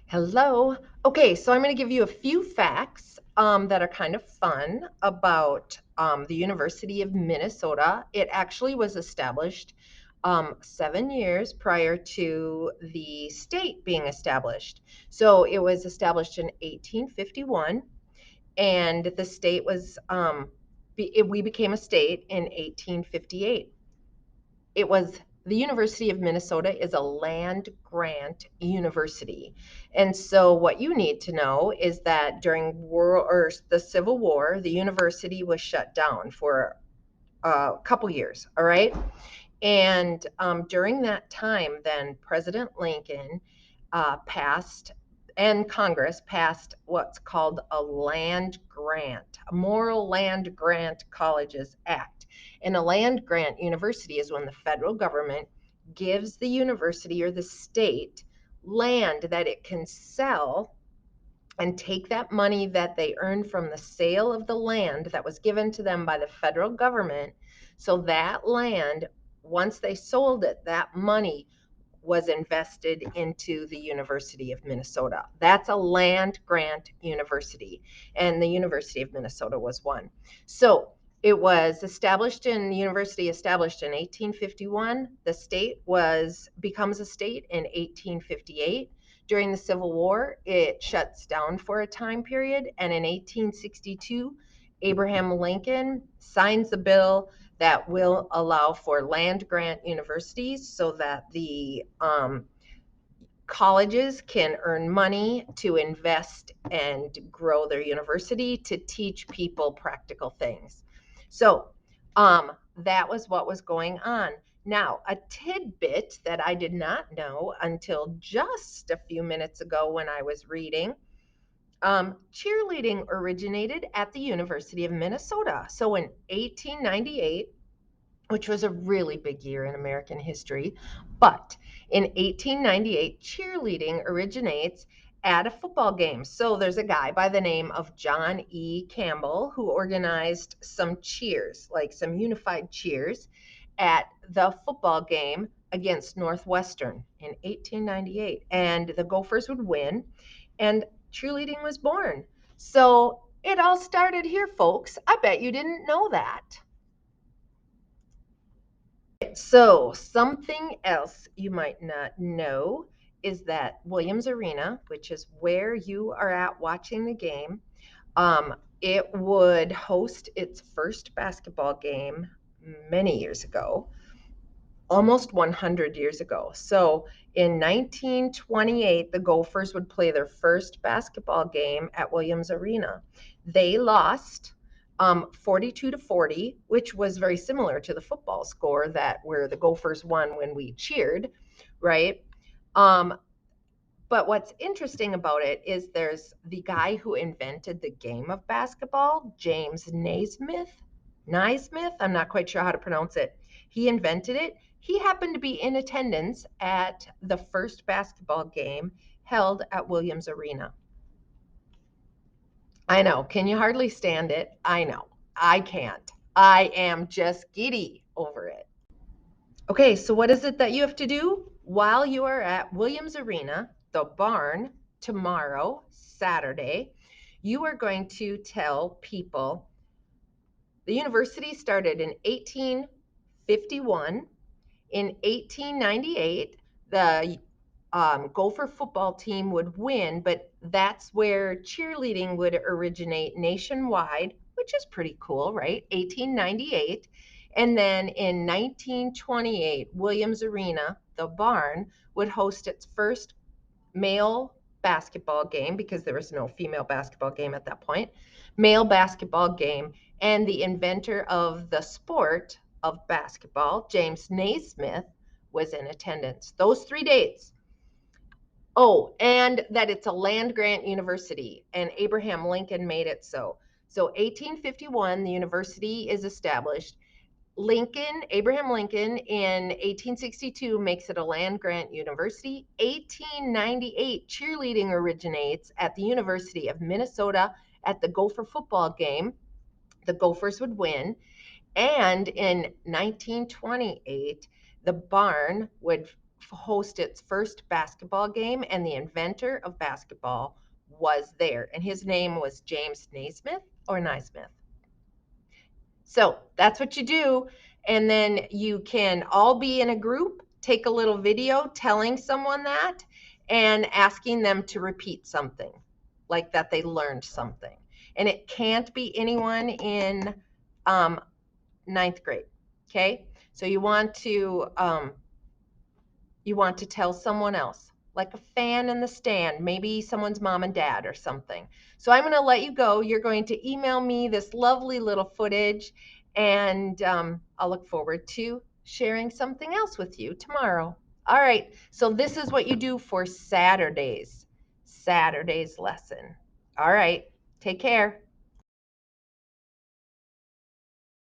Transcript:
Hello. Okay, so I'm going to give you a few facts that are kind of fun about the University of Minnesota. It actually was established 7 years prior to the state being established. So it was established in 1851, and the state was, we became a state in 1858. It was the University of Minnesota is a land grant university. And so what you need to know is that during the Civil War, the university was shut down for a couple years, all right? And during that time, then President Lincoln passed and Congress passed what's called a land grant, a Moral Land Grant Colleges Act. And a land grant university is when the federal government gives the university or the state land that it can sell and take that money that they earned from the sale of the land that was given to them by the federal government. So that land, once they sold it, that money was invested into the University of Minnesota. That's a land grant university, and the University of Minnesota was one. So it was the university established in 1851. The state becomes a state in 1858. During the Civil War, it shuts down for a time period, and in 1862, Abraham Lincoln signs the bill that will allow for land grant universities so that the colleges can earn money to invest and grow their university to teach people practical things. So that was what was going on. Now, a tidbit that I did not know until just a few minutes ago when I was reading, cheerleading originated at the University of Minnesota. So in 1898, which was a really big year in American history. But in 1898, cheerleading originates at a football game. So there's a guy by the name of John E. Campbell who organized some cheers, like some unified cheers, at the football game against Northwestern in 1898. And the Gophers would win, and cheerleading was born. So it all started here, folks. I bet you didn't know that. So, something else you might not know is that Williams Arena, which is where you are at watching the game, it would host its first basketball game many years ago, almost 100 years ago. So, in 1928, the Gophers would play their first basketball game at Williams Arena. They lost 42-40, which was very similar to the football score that where the Gophers won when we cheered, right? Um, but what's interesting about it is there's the guy who invented the game of basketball, James Naismith. I'm not quite sure how to pronounce it. He invented it. He happened to be in attendance at the first basketball game held at Williams Arena. I know. Can you hardly stand it? I know. I can't. I am just giddy over it. Okay, so what is it that you have to do while you are at Williams Arena, the barn, tomorrow, Saturday? You are going to tell people the university started in 1851. In 1898, the Gopher football team would win, but that's where cheerleading would originate nationwide, which is pretty cool, right? 1898. And then in 1928, Williams Arena, the barn, would host its first male basketball game because there was no female basketball game at that point, male basketball game. And the inventor of the sport of basketball, James Naismith, was in attendance. Those 3 dates. Oh, and that it's a land grant university, and Abraham Lincoln made it so. So 1851, the university is established. Abraham Lincoln in 1862 makes it a land grant university. 1898, cheerleading originates at the University of Minnesota at the Gopher football game. The Gophers would win. And in 1928, the barn would host its first basketball game, and the inventor of basketball was there, and his name was James Naismith or Naismith. So that's what you do. And then you can all be in a group, take a little video telling someone that and asking them to repeat something like that they learned something. And it can't be anyone in ninth grade. Okay. So you want to tell someone else, like a fan in the stand, maybe someone's mom and dad or something. So I'm going to let you go. You're going to email me this lovely little footage, and I'll look forward to sharing something else with you tomorrow. All right. So this is what you do for Saturday's lesson. All right. Take care.